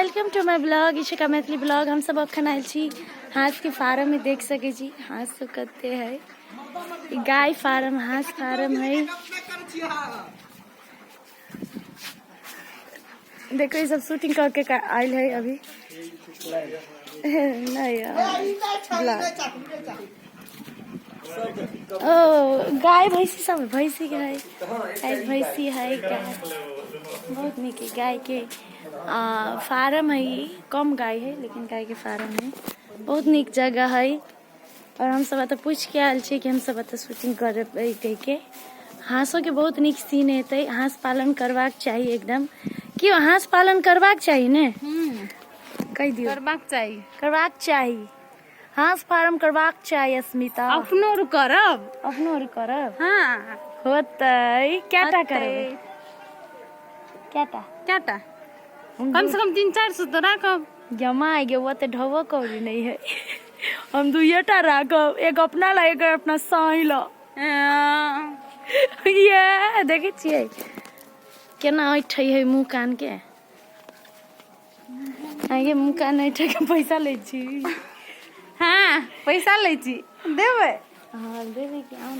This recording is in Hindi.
Welcome to my blog Ishika Maithili blog. हम सब अखन आयल छी हाथ के फार्म में, देख सके छी हाथ सब कते है। गाय फार्म, हाथ फार्म है। देखो ये सब शूटिंग करके आयल है अभी। नहीं ओ गाय भैंसी सब, भैंसी के है, भैंसी है गाय। बहुत निक है गाय के फार्म है। ये कम गाय है लेकिन गाय के फार्म है। बहुत निक जगह है। और हम सब तो पूछ के आयल छी कि हम सब तो शूटिंग कर के। हाँसो के बहुत निक सीन है। हाँस पालन करवाक चाहिए एकदम। क्यों हाँस पालन करवाक चाहिए ने? कह दियो करवाक चाहिए। हाँस फार्म करवाक चाहिए स्मिता। अपनो करब। हाँ होतै क्याटा करबै? क्याटा कम से कम 3-400 तो राखब। जमाई गे वो तो ढबो कौड़ी नहीं है। हम 2टा राखब, एक अपना ला एक अपना साई ला। ये देखे छियै केना ऐठै है मुँह कान के। आगे मुँह कान ऐठै के पैसा ले छी। हाँ पैसा ले छी, देबै? हाँ देबै कि आउ।